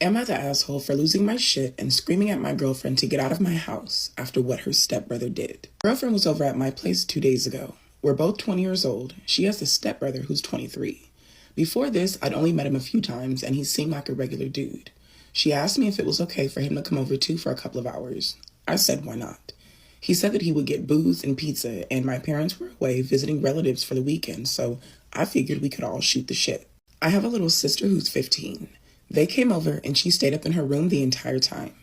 Am I the asshole for losing my shit and screaming at my girlfriend to get out of my house after what her stepbrother did? My girlfriend was over at my place 2 days ago. We're both 20 years old. She has a stepbrother who's 23. Before this, I'd only met him a few times and he seemed like a regular dude. She asked me if it was okay for him to come over too for a couple of hours. I said why not. He said that he would get booze and pizza and my parents were away visiting relatives for the weekend, so I figured we could all shoot the shit. I have a little sister who's 15. They came over and she stayed up in her room the entire time.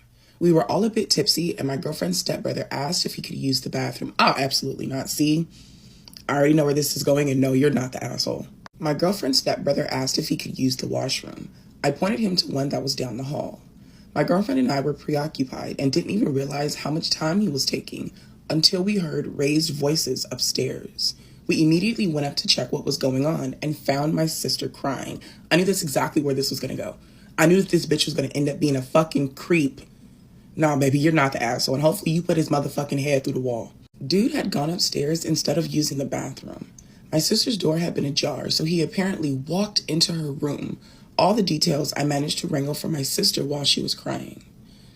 We were all a bit tipsy and my girlfriend's stepbrother asked if he could use the bathroom. Oh, absolutely not. See, I already know where this is going and no, you're not the asshole. My girlfriend's stepbrother asked if he could use the washroom. I pointed him to one that was down the hall. My girlfriend and I were preoccupied and didn't even realize how much time he was taking until we heard raised voices upstairs. We immediately went up to check what was going on and found my sister crying. I knew that's exactly where this was going to go. I knew that this bitch was going to end up being a fucking creep. Nah, baby, you're not the asshole, and hopefully you put his motherfucking head through the wall. Dude had gone upstairs instead of using the bathroom. My sister's door had been ajar, so he apparently walked into her room. All the details I managed to wrangle from my sister while she was crying.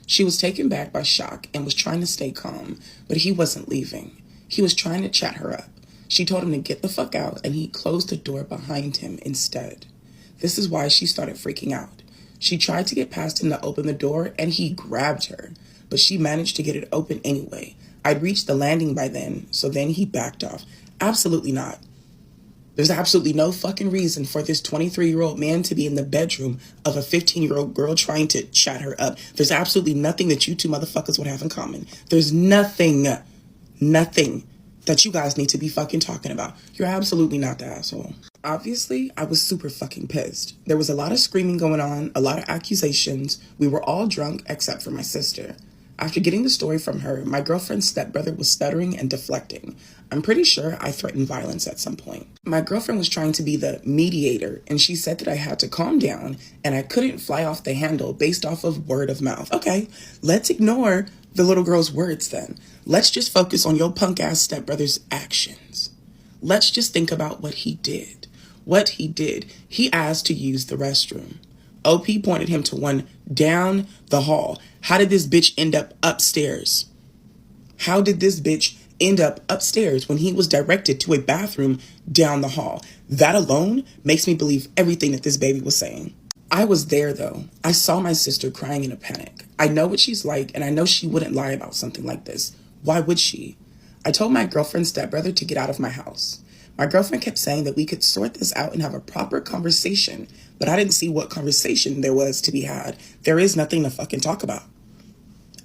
She was taken back by shock and was trying to stay calm, but he wasn't leaving. He was trying to chat her up. She told him to get the fuck out, and he closed the door behind him instead. This is why she started freaking out. She tried to get past him to open the door, and he grabbed her, but she managed to get it open anyway. I'd reached the landing by then, so then he backed off. Absolutely not. There's absolutely no fucking reason for this 23-year-old man to be in the bedroom of a 15-year-old girl trying to chat her up. There's absolutely nothing that you two motherfuckers would have in common. There's nothing that you guys need to be fucking talking about. You're absolutely not the asshole. Obviously, I was super fucking pissed. There was a lot of screaming going on, a lot of accusations. We were all drunk except for my sister. After getting the story from her, my girlfriend's stepbrother was stuttering and deflecting. I'm pretty sure I threatened violence at some point. My girlfriend was trying to be the mediator, and she said that I had to calm down and I couldn't fly off the handle based off of word of mouth. Okay, let's ignore the little girl's words then. Let's just focus on your punk-ass stepbrother's actions. Let's just think about what he did. What he did. He asked to use the restroom. OP pointed him to one down the hall. How did this bitch end up upstairs? How did this bitch end up upstairs when he was directed to a bathroom down the hall? That alone makes me believe everything that this baby was saying. I was there though. I saw my sister crying in a panic. I know what she's like and I know she wouldn't lie about something like this. Why would she? I told my girlfriend's stepbrother to get out of my house. My girlfriend kept saying that we could sort this out and have a proper conversation, but I didn't see what conversation there was to be had. There is nothing to fucking talk about.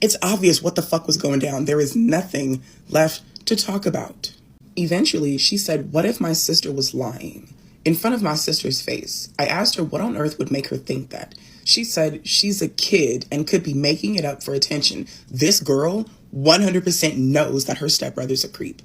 It's obvious what the fuck was going down. There is nothing left to talk about. Eventually, she said, what if my sister was lying? In front of my sister's face, I asked her what on earth would make her think that. She said she's a kid and could be making it up for attention. This girl 100% knows that her stepbrother's a creep.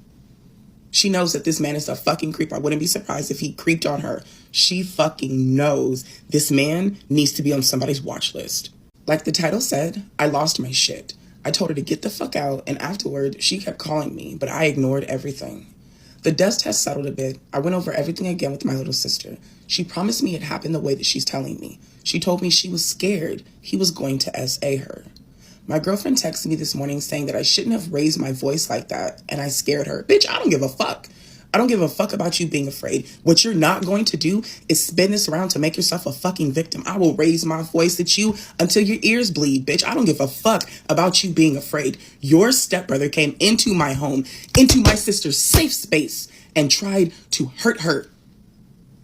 She knows that this man is a fucking creep. I wouldn't be surprised if he creeped on her. She fucking knows this man needs to be on somebody's watch list. Like the title said, I lost my shit. I told her to get the fuck out, and afterward, she kept calling me, but I ignored everything. The dust has settled a bit. I went over everything again with my little sister. She promised me it happened the way that she's telling me. She told me she was scared he was going to SA her. My girlfriend texted me this morning saying that I shouldn't have raised my voice like that, and I scared her. Bitch, I don't give a fuck. I don't give a fuck about you being afraid. What you're not going to do is spin this around to make yourself a fucking victim. I will raise my voice at you until your ears bleed, bitch. I don't give a fuck about you being afraid. Your stepbrother came into my home, into my sister's safe space, and tried to hurt her.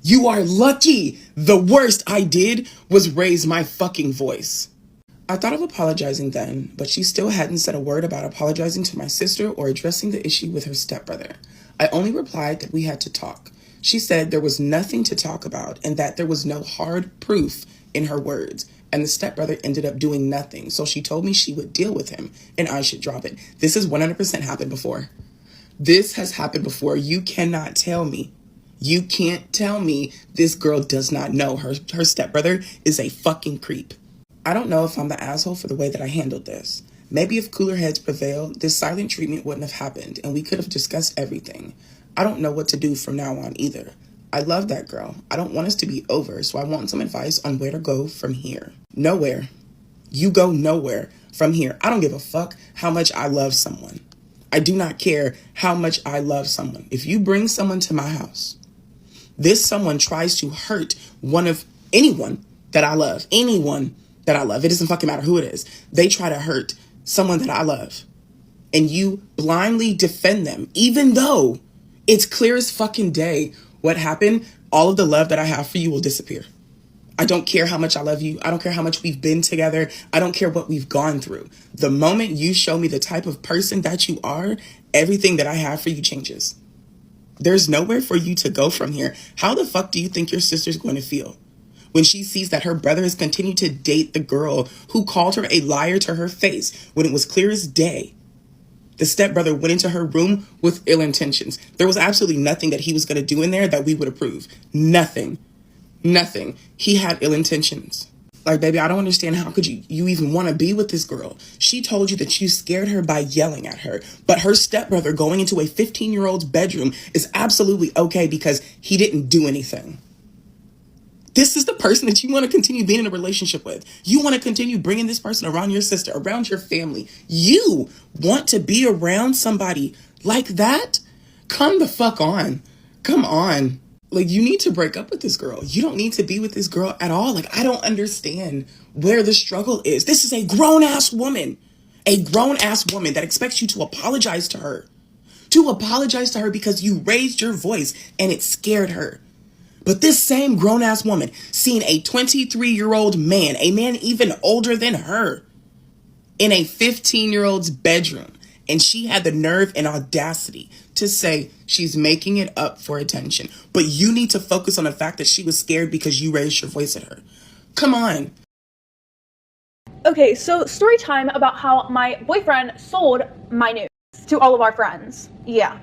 You are lucky. The worst I did was raise my fucking voice. I thought of apologizing then, but she still hadn't said a word about apologizing to my sister or addressing the issue with her stepbrother. I only replied that we had to talk. She said there was nothing to talk about and that there was no hard proof in her words, and the stepbrother ended up doing nothing, so she told me she would deal with him and I should drop it. This has 100% happened before. This has happened before. You cannot tell me. You can't tell me this girl does not know her stepbrother is a fucking creep. I don't know if I'm the asshole for the way that I handled this. Maybe if cooler heads prevailed, this silent treatment wouldn't have happened and we could have discussed everything. I don't know what to do from now on either. I love that girl. I don't want us to be over, so I want some advice on where to go from here. Nowhere. You go nowhere from here. I don't give a fuck how much I love someone. I do not care how much I love someone. If you bring someone to my house, this someone tries to hurt anyone that I love, it doesn't fucking matter who it is. They try to hurt someone that I love. And you blindly defend them, even though it's clear as fucking day what happened. All of the love that I have for you will disappear. I don't care how much I love you. I don't care how much we've been together. I don't care what we've gone through. The moment you show me the type of person that you are, everything that I have for you changes. There's nowhere for you to go from here. How the fuck do you think your sister's going to feel when she sees that her brother has continued to date the girl who called her a liar to her face when it was clear as day? The stepbrother went into her room with ill intentions. There was absolutely nothing that he was going to do in there that we would approve. Nothing. He had ill intentions. Like, baby, I don't understand. How could you even want to be with this girl? She told you that you scared her by yelling at her. But her stepbrother going into a 15-year-old's bedroom is absolutely okay because he didn't do anything. This is the person that you want to continue being in a relationship with. You want to continue bringing this person around your sister, around your family. You want to be around somebody like that? Come the fuck on. Come on. Like, you need to break up with this girl. You don't need to be with this girl at all. Like, I don't understand where the struggle is. This is a grown-ass woman. A grown-ass woman that expects you to apologize to her. To apologize to her because you raised your voice and it scared her. But this same grown-ass woman seeing a 23-year-old man, a man even older than her, in a 15-year-old's bedroom, and she had the nerve and audacity to say she's making it up for attention. But you need to focus on the fact that she was scared because you raised your voice at her. Come on. Okay, so story time about how my boyfriend sold my news to all of our friends. Yeah.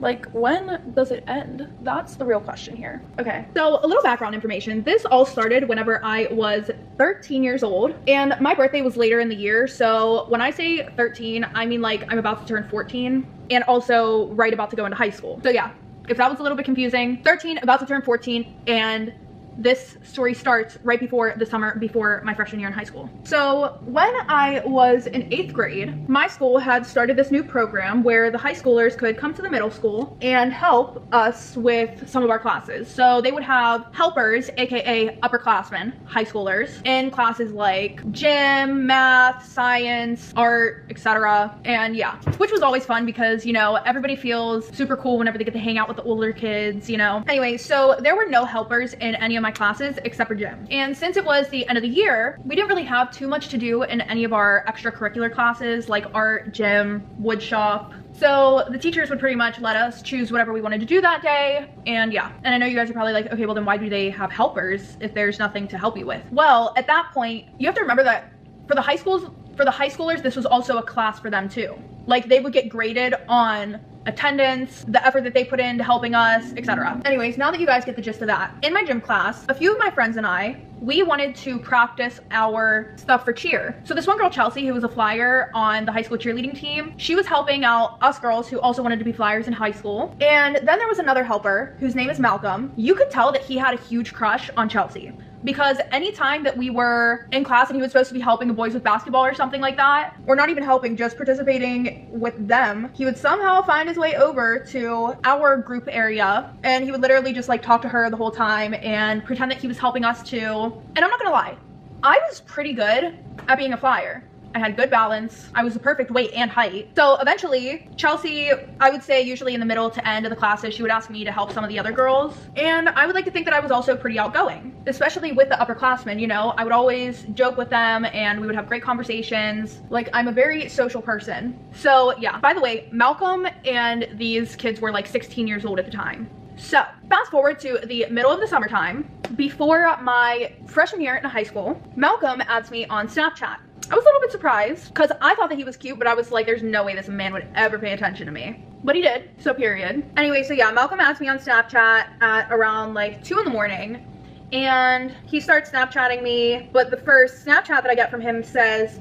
Like, when does it end? That's the real question here. Okay, so a little background information. This all started whenever I was 13 years old, and my birthday was later in the year. So when I say 13, I mean like I'm about to turn 14 and also right about to go into high school. So yeah, if that was a little bit confusing, 13, about to turn 14, and this story starts right before the summer before my freshman year in high school. So when I was in 8th grade, my school had started this new program where the high schoolers could come to the middle school and help us with some of our classes. So they would have helpers, aka upperclassmen, high schoolers, in classes like gym, math, science, art, etc. And yeah, which was always fun because, you know, everybody feels super cool whenever they get to hang out with the older kids, you know. Anyway, so there were no helpers in any of my classes except for gym. And since it was the end of the year, we didn't really have too much to do in any of our extracurricular classes like art, gym, wood shop. So the teachers would pretty much let us choose whatever we wanted to do that day. And yeah, and I know you guys are probably like, okay, well then why do they have helpers if there's nothing to help you with? Well, at that point, you have to remember that for the high schoolers, this was also a class for them too. Like, they would get graded on attendance, the effort that they put into helping us, etc. Anyways, now that you guys get the gist of that, in my gym class, a few of my friends and I, we wanted to practice our stuff for cheer. So this one girl, Chelsea, who was a flyer on the high school cheerleading team, she was helping out us girls who also wanted to be flyers in high school. And then there was another helper whose name is Malcolm. You could tell that he had a huge crush on Chelsea, because anytime that we were in class and he was supposed to be helping the boys with basketball or something like that, or not even helping, just participating with them, he would somehow find his way over to our group area, and he would literally just like talk to her the whole time and pretend that he was helping us too. And I'm not gonna lie, I was pretty good at being a flyer. I had good balance. I was the perfect weight and height. So eventually, Chelsea, I would say usually in the middle to end of the classes, she would ask me to help some of the other girls. And I would like to think that I was also pretty outgoing, especially with the upperclassmen, you know? I would always joke with them and we would have great conversations. Like, I'm a very social person. So yeah, by the way, Malcolm and these kids were like 16 years old at the time. So fast forward to the middle of the summertime, before my freshman year in high school, Malcolm adds me on Snapchat. I was a little bit surprised because I thought that he was cute, but I was like, there's no way this man would ever pay attention to me. But he did, so period. Anyway, so yeah, Malcolm asked me on Snapchat at around like 2 in the morning, and he starts Snapchatting me, but the first Snapchat that I get from him says,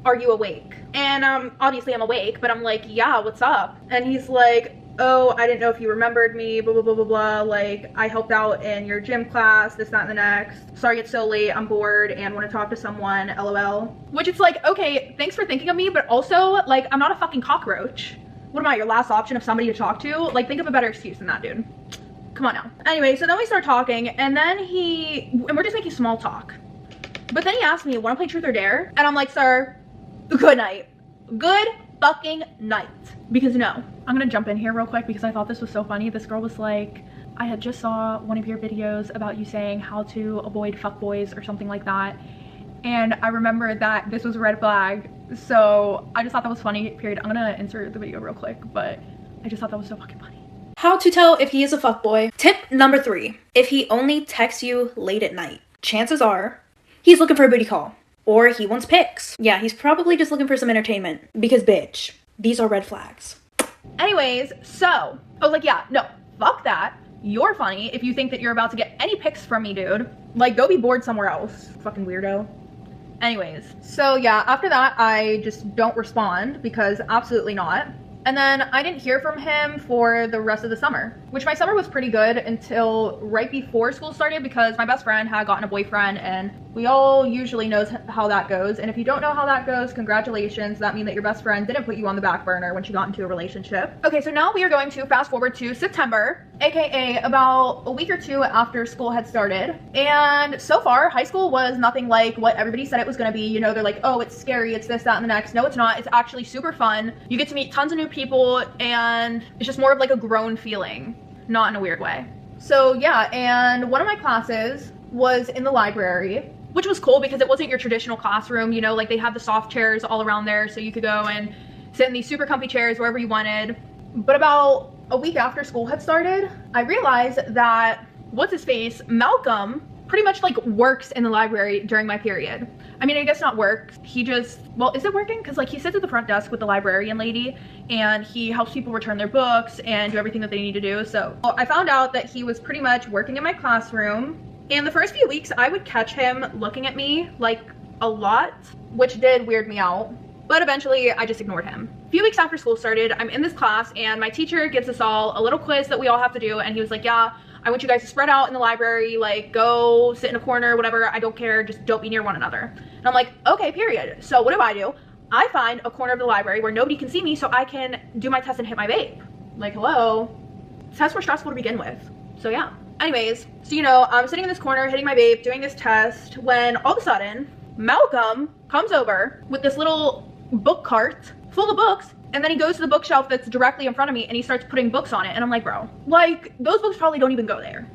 "Are you awake?" And obviously I'm awake, but I'm like, yeah, what's up? And he's like, oh, I didn't know if you remembered me, blah, blah, blah, blah, blah. Like, I helped out in your gym class, this, that, and the next. Sorry it's so late, I'm bored and want to talk to someone, LOL. Which it's like, okay, thanks for thinking of me, but also, like, I'm not a fucking cockroach. What am I, your last option of somebody to talk to? Like, think of a better excuse than that, dude. Come on now. Anyway, so then we start talking, and then we're just making small talk. But then he asked me, wanna play truth or dare? And I'm like, sir, good night. Good fucking night. Because no. I'm gonna jump in here real quick because I thought this was so funny. This girl was like, I had just saw one of your videos about you saying how to avoid fuckboys or something like that. And I remembered that this was a red flag. So I just thought that was funny, period. I'm gonna insert the video real quick, but I just thought that was so fucking funny. How to tell if he is a fuckboy. Tip number 3. If he only texts you late at night, chances are he's looking for a booty call. Or he wants pics. Yeah, he's probably just looking for some entertainment. Because bitch, these are red flags. Anyways, so I was like, yeah, no, fuck that. You're funny if you think that you're about to get any pics from me, dude. Like, go be bored somewhere else, fucking weirdo. Anyways, so yeah, after that, I just don't respond because absolutely not. And then I didn't hear from him for the rest of the summer, which my summer was pretty good until right before school started because my best friend had gotten a boyfriend and we all usually knows how that goes. And if you don't know how that goes, congratulations. That means that your best friend didn't put you on the back burner when she got into a relationship. Okay, so now we are going to fast forward to September, aka about a week or two after school had started. And so far, high school was nothing like what everybody said it was gonna be. You know, they're like, oh, it's scary, it's this, that, and the next. No, it's not. It's actually super fun. You get to meet tons of new people and it's just more of like a grown feeling, not in a weird way. So yeah, and one of my classes was in the library, which was cool because it wasn't your traditional classroom, you know, like they have the soft chairs all around there so you could go and sit in these super comfy chairs wherever you wanted. But about a week after school had started, I realized that, what's his face, Malcolm, pretty much like works in the library during my period. I mean, I guess not works. He just, well, is it working? Because like he sits at the front desk with the librarian lady and he helps people return their books and do everything that they need to do. So I found out that he was pretty much working in my classroom. And the first few weeks I would catch him looking at me like a lot, which did weird me out. But eventually I just ignored him. A few weeks after school started, I'm in this class and my teacher gives us all a little quiz that we all have to do. And he was like, yeah, I want you guys to spread out in the library, like go sit in a corner, whatever, I don't care, just don't be near one another. And I'm like, okay, period. So what do? I find a corner of the library where nobody can see me so I can do my test and hit my vape. Like, hello? Tests were stressful to begin with. So yeah. Anyways, so you know, I'm sitting in this corner, hitting my vape, doing this test, when all of a sudden, Malcolm comes over with this little book cart full of books, and then he goes to the bookshelf that's directly in front of me and he starts putting books on it. And I'm like, bro, like those books probably don't even go there.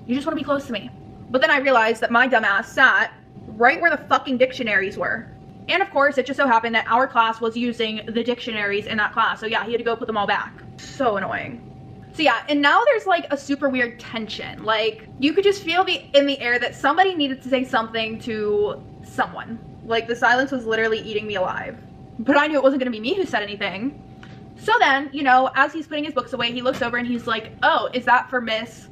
You just want to be close to me. But then I realized that my dumbass sat right where the fucking dictionaries were. And of course, it just so happened that our class was using the dictionaries in that class. So yeah, he had to go put them all back. So annoying. So yeah, and now there's like a super weird tension. Like you could just feel in the air that somebody needed to say something to someone. Like the silence was literally eating me alive. But I knew it wasn't gonna be me who said anything. So then, you know, as he's putting his books away, he looks over and he's like, oh, is that for Miss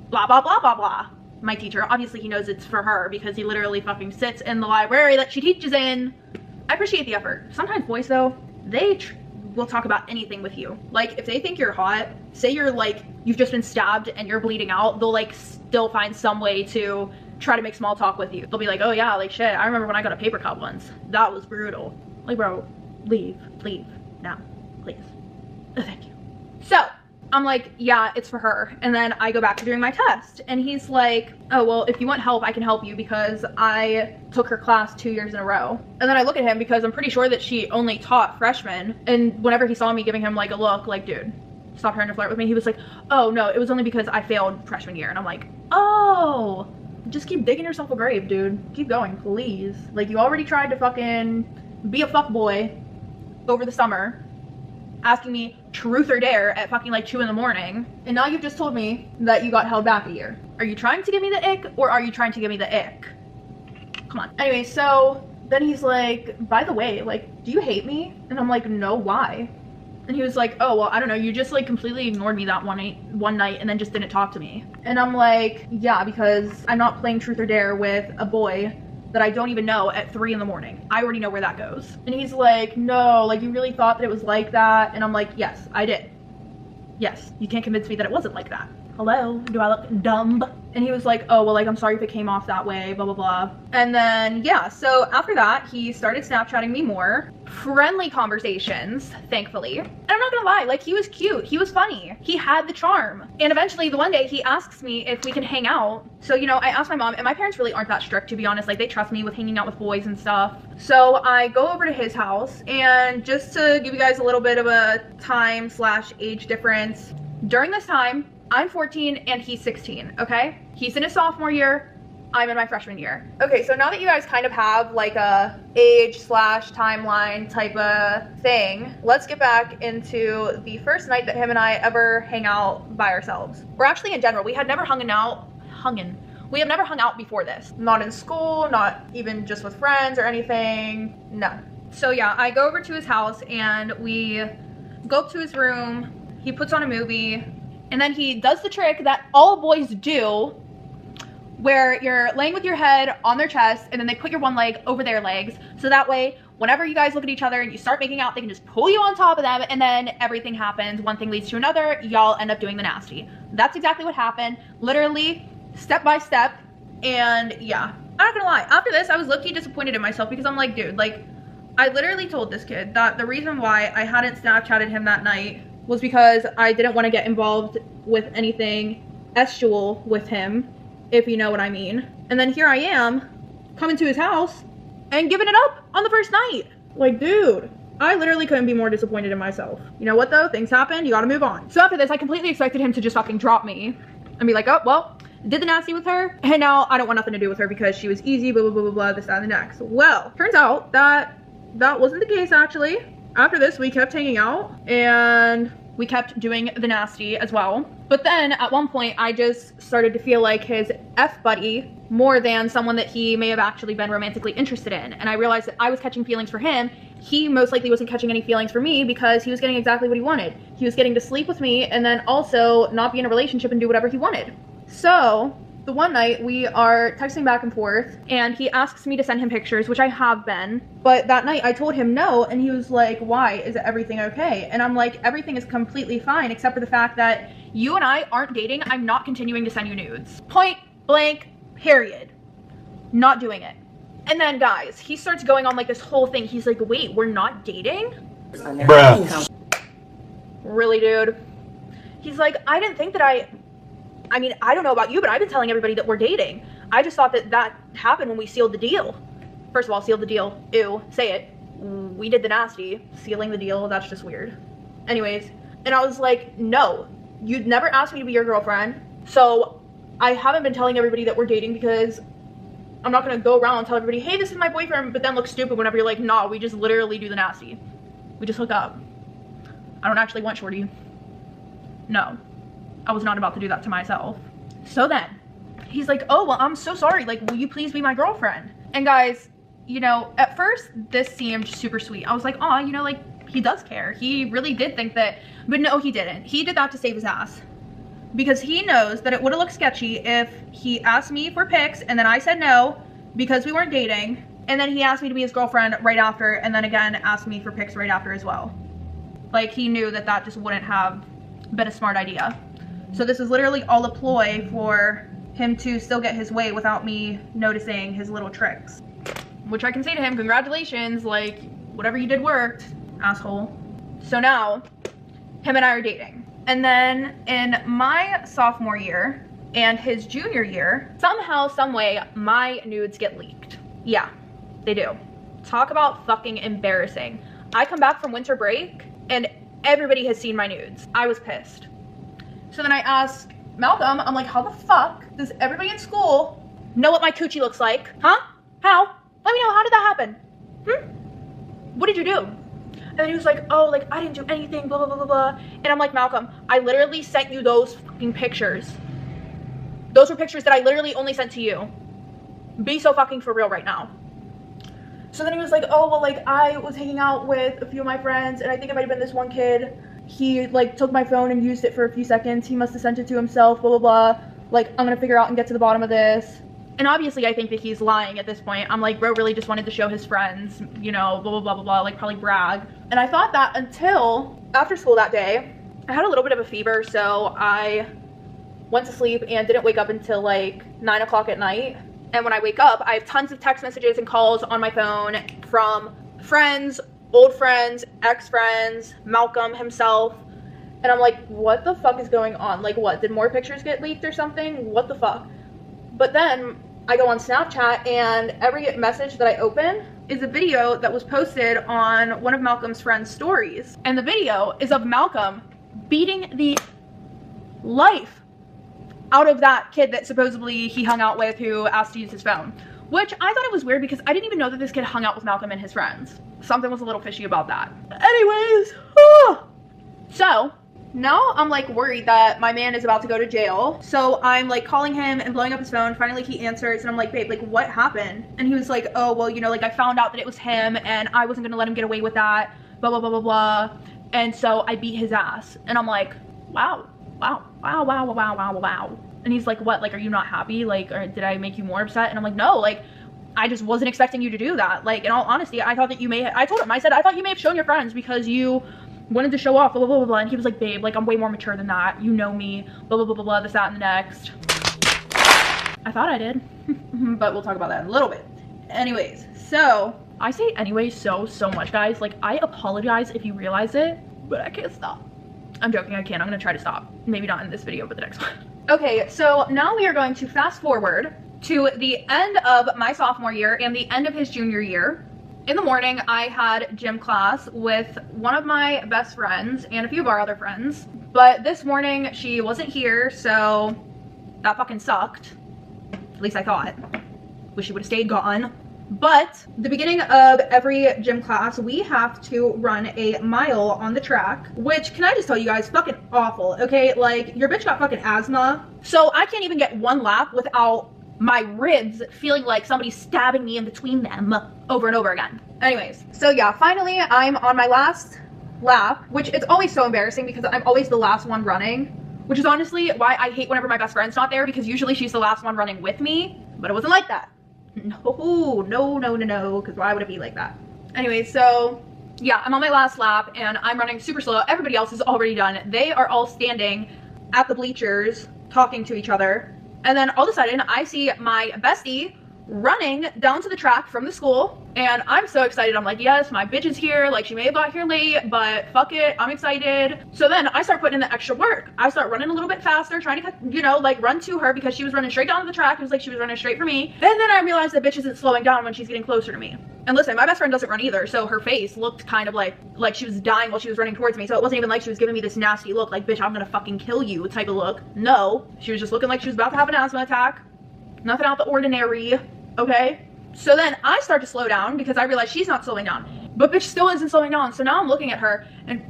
blah, blah, blah, blah, blah? My teacher. Obviously he knows it's for her because he literally fucking sits in the library that she teaches in. I appreciate the effort. Sometimes boys though, they will talk about anything with you. Like if they think you're hot, say you're like, you've just been stabbed and you're bleeding out, they'll like still find some way to try to make small talk with you. They'll be like, oh yeah, like shit, I remember when I got a paper cut once. That was brutal. Like bro, leave now, please. Thank you. So I'm like, yeah, it's for her. And then I go back to doing my test and he's like, oh, well, if you want help, I can help you because I took her class 2 years in a row. And then I look at him because I'm pretty sure that she only taught freshmen. And whenever he saw me giving him like a look, like, dude, stop trying to flirt with me. He was like, oh no, it was only because I failed freshman year. And I'm like, oh, just keep digging yourself a grave, dude. Keep going, please. Like you already tried to fucking be a fuckboy over the summer, asking me truth or dare at fucking like 2 in the morning. And now you've just told me that you got held back a year. Are you trying to give me the ick or are you trying to give me the ick? Come on. Anyway, so then he's like, by the way, like, do you hate me? And I'm like, no, why? And he was like, oh, well, I don't know. You just like completely ignored me that one night and then just didn't talk to me. And I'm like, yeah, because I'm not playing truth or dare with a boy that I don't even know at 3 in the morning. I already know where that goes. And he's like, no, like you really thought that it was like that? And I'm like, yes, I did. Yes, you can't convince me that it wasn't like that. Hello, do I look dumb? And he was like, oh, well, like, I'm sorry if it came off that way, blah, blah, blah. And then, yeah, so after that, he started Snapchatting me more. Friendly conversations, thankfully. And I'm not gonna lie, like, he was cute, he was funny, he had the charm. And eventually, the one day, he asks me if we can hang out. So, you know, I asked my mom, and my parents really aren't that strict, to be honest. Like, they trust me with hanging out with boys and stuff. So I go over to his house, and just to give you guys a little bit of a time/age difference, during this time, I'm 14 and he's 16, okay? He's in his sophomore year, I'm in my freshman year. Okay, so now that you guys kind of have like a age/timeline type of thing, let's get back into the first night that him and I ever hang out by ourselves. Or actually in general, we had never we have never hung out before this. Not in school, not even just with friends or anything, no. So yeah, I go over to his house and we go up to his room, he puts on a movie, and then he does the trick that all boys do, where you're laying with your head on their chest and then they put your one leg over their legs. So that way, whenever you guys look at each other and you start making out, they can just pull you on top of them and then everything happens. One thing leads to another. Y'all end up doing the nasty. That's exactly what happened. Literally, step by step. And yeah, I'm not gonna lie. After this, I was low-key disappointed in myself because I'm like, dude, like, I literally told this kid that the reason why I hadn't Snapchatted him that night was because I didn't want to get involved with anything sexual with him, if you know what I mean. And then here I am, coming to his house and giving it up on the first night. Like, dude, I literally couldn't be more disappointed in myself. You know what though? Things happen, you gotta move on. So after this, I completely expected him to just fucking drop me and be like, oh, well, did the nasty with her, and now I don't want nothing to do with her because she was easy, blah, blah, blah, blah, blah, this, that, and the next. Well, turns out that wasn't the case, actually. After this, we kept hanging out, and we kept doing the nasty as well. But then, at one point, I just started to feel like his F-buddy more than someone that he may have actually been romantically interested in. And I realized that I was catching feelings for him. He most likely wasn't catching any feelings for me because he was getting exactly what he wanted. He was getting to sleep with me and then also not be in a relationship and do whatever he wanted. So, the one night we are texting back and forth and he asks me to send him pictures, which I have been, but that night I told him no and he was like, why? Is everything okay? And I'm like, everything is completely fine except for the fact that you and I aren't dating. I'm not continuing to send you nudes. Point blank, period. Not doing it. And then guys, he starts going on like this whole thing. He's like, wait, we're not dating? Bruh. Really, dude? He's like, I didn't think that I mean, I don't know about you, but I've been telling everybody that we're dating. I just thought that happened when we sealed the deal. First of all, sealed the deal. Ew, say it. We did the nasty. Sealing the deal, that's just weird. Anyways, and I was like, no, you'd never asked me to be your girlfriend. So I haven't been telling everybody that we're dating because I'm not gonna go around and tell everybody, hey, this is my boyfriend, but then look stupid whenever you're like, nah, we just literally do the nasty. We just hook up. I don't actually want shorty. No. I was not about to do that to myself. So then, he's like, oh, well, I'm so sorry. Like, will you please be my girlfriend? And guys, you know, at first, this seemed super sweet. I was like, oh, you know, like, he does care. He really did think that, but no, he didn't. He did that to save his ass. Because he knows that it would have looked sketchy if he asked me for pics and then I said no because we weren't dating. And then he asked me to be his girlfriend right after and then again asked me for pics right after as well. Like, he knew that that just wouldn't have been a smart idea. So this is literally all a ploy for him to still get his way without me noticing his little tricks. Which I can say to him, congratulations, like, whatever you did worked, asshole. So now, him and I are dating. And then in my sophomore year and his junior year, somehow, some way, my nudes get leaked. Yeah, they do. Talk about fucking embarrassing. I come back from winter break and everybody has seen my nudes. I was pissed. So then I asked Malcolm, I'm like, how the fuck does everybody in school know what my coochie looks like? Huh? How? Let me know, how did that happen? What did you do? And then he was like, oh, like, I didn't do anything, blah, blah, blah, blah, blah. And I'm like, Malcolm, I literally sent you those fucking pictures. Those were pictures that I literally only sent to you. Be so fucking for real right now. So then he was like, oh, well, like, I was hanging out with a few of my friends, and I think it might have been this one kid. He, like, took my phone and used it for a few seconds. He must have sent it to himself, blah, blah, blah. Like, I'm gonna figure out and get to the bottom of this. And obviously, I think that he's lying at this point. I'm like, bro really just wanted to show his friends, you know, blah, blah, blah, blah, blah, like, probably brag. And I thought that until after school that day, I had a little bit of a fever, so I went to sleep and didn't wake up until like 9 o'clock at night. And when I wake up, I have tons of text messages and calls on my phone from friends, old friends, ex-friends, Malcolm himself. And I'm like, what the fuck is going on? Like, what? Did more pictures get leaked or something? What the fuck? But then I go on Snapchat, and every message that I open is a video that was posted on one of Malcolm's friend's stories. And the video is of Malcolm beating the life out of that kid that supposedly he hung out with who asked to use his phone. Which I thought it was weird because I didn't even know that this kid hung out with Malcolm and his friends. Something was a little fishy about that. Anyways, so now I'm like worried that my man is about to go to jail. So I'm like calling him and blowing up his phone. Finally he answers and I'm like, babe, like what happened? And he was like, oh, well, you know, like I found out that it was him and I wasn't gonna let him get away with that, blah, blah, blah, blah, blah. And so I beat his ass. And I'm like, wow. And he's like, what, like, are you not happy? Like, or did I make you more upset? And I'm like, no, like, I just wasn't expecting you to do that. Like, in all honesty, I thought that you may, I told him, I said, I thought you may have shown your friends because you wanted to show off, blah, blah, blah, blah. And he was like, babe, like, I'm way more mature than that. You know me, blah, blah, blah, blah, blah, this, that, and the next. I thought I did, but we'll talk about that in a little bit. Anyways, so I say anyways so much, guys. Like, I apologize if you realize it, but I can't stop. I'm joking, I can't. I'm gonna try to stop. Maybe not in this video, but the next one. Okay, so now we are going to fast forward to the end of my sophomore year and the end of his junior year. In the morning, I had gym class with one of my best friends and a few of our other friends. But this morning, she wasn't here, so that fucking sucked. At least I thought. Wish she would have stayed gone. But the beginning of every gym class, we have to run a mile on the track, which, can I just tell you guys, fucking awful, okay? Like, your bitch got fucking asthma, so I can't even get one lap without my ribs feeling like somebody's stabbing me in between them over and over again. Anyways, so yeah, finally I'm on my last lap, which it's always so embarrassing because I'm always the last one running, which is honestly why I hate whenever my best friend's not there, because usually she's the last one running with me, but it wasn't like that. No, because why would it be like that? Anyway, so yeah, I'm on my last lap and I'm running super slow. Everybody else is already done. They are all standing at the bleachers talking to each other. And then all of a sudden I see my bestie running down to the track from the school, and I'm so excited. I'm like, yes, my bitch is here. Like, she may have got here late, but fuck it, I'm excited. So then I start putting in the extra work. I start running a little bit faster, trying to, you know, like run to her because she was running straight down to the track. It was like she was running straight for me. And then I realized that bitch isn't slowing down when she's getting closer to me. And listen, my best friend doesn't run either, so her face looked kind of like she was dying while she was running towards me. So it wasn't even like she was giving me this nasty look, like, bitch, I'm gonna fucking kill you type of look. No, she was just looking like she was about to have an asthma attack. Nothing out the ordinary, okay? So then I start to slow down because I realize she's not slowing down, but bitch still isn't slowing down. So now I'm looking at her and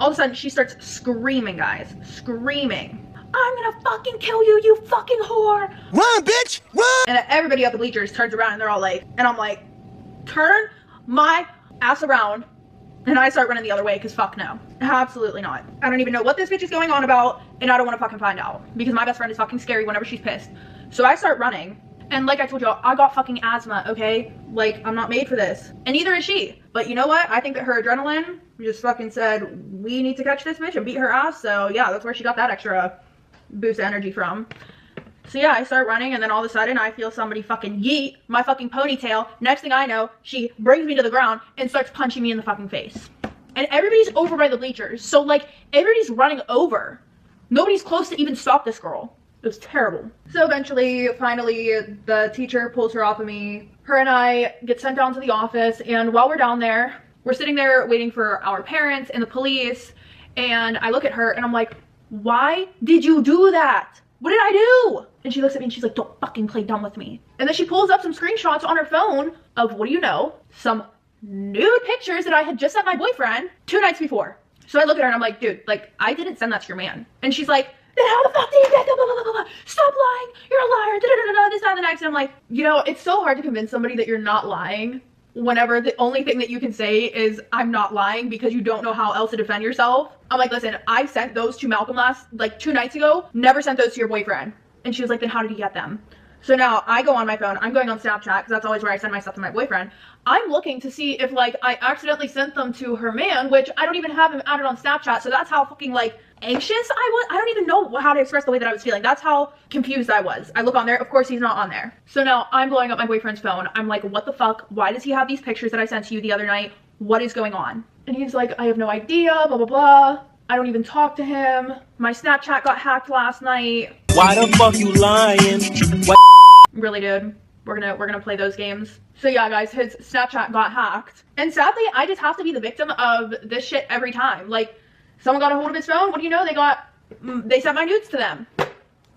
all of a sudden she starts screaming, guys, screaming. I'm gonna fucking kill you, you fucking whore. Run, bitch, run. And everybody at the bleachers turns around and they're all like, and I'm like, turn my ass around. And I start running the other way because fuck no, absolutely not. I don't even know what this bitch is going on about and I don't want to fucking find out because my best friend is fucking scary whenever she's pissed. So I start running. And like I told y'all, I got fucking asthma, okay? Like, I'm not made for this. And neither is she. But you know what? I think that her adrenaline just fucking said, we need to catch this bitch and beat her ass. So yeah, that's where she got that extra boost of energy from. So yeah, I start running and then all of a sudden I feel somebody fucking yeet my fucking ponytail. Next thing I know, she brings me to the ground and starts punching me in the fucking face. And everybody's over by the bleachers. So like, everybody's running over. Nobody's close to even stop this girl. It was terrible. So eventually, finally, the teacher pulls her off of me. Her and I get sent down to the office, and while we're down there, we're sitting there waiting for our parents and the police, and I look at her and I'm like, why did you do that? What did I do? And she looks at me and she's like, don't fucking play dumb with me. And then she pulls up some screenshots on her phone of, what do you know, some nude pictures that I had just sent my boyfriend 2 nights before. So I look at her and I'm like, dude, like, I didn't send that to your man. And she's like, then how the fuck did you get them? Blah, blah, blah, blah. Stop lying. You're a liar. Da, da, da, da, this, that, and the next. And I'm like, you know, it's so hard to convince somebody that you're not lying whenever the only thing that you can say is I'm not lying because you don't know how else to defend yourself. I'm like, listen, I sent those to Malcolm like 2 nights ago. Never sent those to your boyfriend. And she was like, then how did you get them? So now I go on my phone. I'm going on Snapchat because that's always where I send my stuff to my boyfriend. I'm looking to see if like I accidentally sent them to her man, which I don't even have him added on Snapchat. So that's how fucking like anxious I was. I don't even know how to express the way that I was feeling. That's how confused I was. I look on there. Of course, he's not on there. So now I'm blowing up my boyfriend's phone. I'm like, what the fuck? Why does he have these pictures that I sent to you the other night? What is going on? And he's like, I have no idea, blah, blah, blah. I don't even talk to him. My Snapchat got hacked last night. Why the fuck you lying? What? Really, dude. We're gonna play those games. So yeah, guys, his Snapchat got hacked. And sadly, I just have to be the victim of this shit every time. Like, someone got a hold of his phone. What do you know? They sent my nudes to them.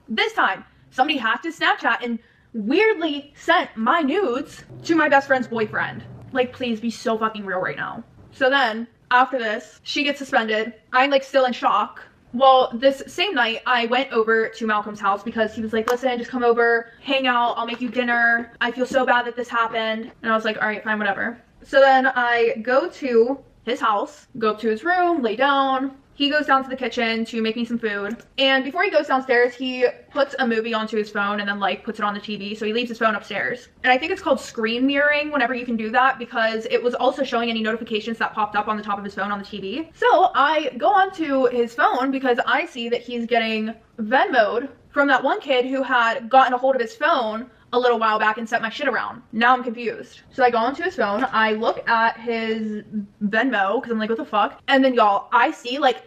This time, somebody hacked his Snapchat and weirdly sent my nudes to my best friend's boyfriend. Like, please be so fucking real right now. So then, after this, she gets suspended. I'm like still in shock. Well, this same night, I went over to Malcolm's house because he was like, listen, just come over, hang out, I'll make you dinner. I feel so bad that this happened. And I was like, all right, fine, whatever. So then I go to his house, go up to his room, lay down. He goes down to the kitchen to make me some food. And before he goes downstairs, he puts a movie onto his phone and then like puts it on the TV. So he leaves his phone upstairs. And I think it's called screen mirroring whenever you can do that because it was also showing any notifications that popped up on the top of his phone on the TV. So I go onto his phone because I see that he's getting Venmo'd from that one kid who had gotten a hold of his phone a little while back and sent my shit around. Now I'm confused. So I go onto his phone, I look at his Venmo, because I'm like, what the fuck? And then y'all, I see like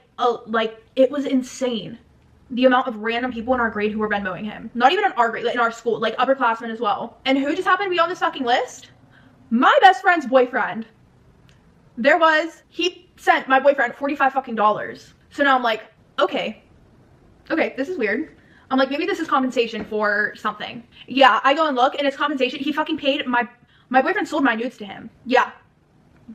it was insane. The amount of random people in our grade who were Venmoing him. Not even in our grade, like in our school, like upperclassmen as well. And who just happened to be on this fucking list? My best friend's boyfriend. He sent my boyfriend $45 fucking dollars. So now I'm like, okay, this is weird. I'm like, maybe this is compensation for something. Yeah, I go and look and it's compensation. He fucking paid my boyfriend sold my nudes to him. Yeah.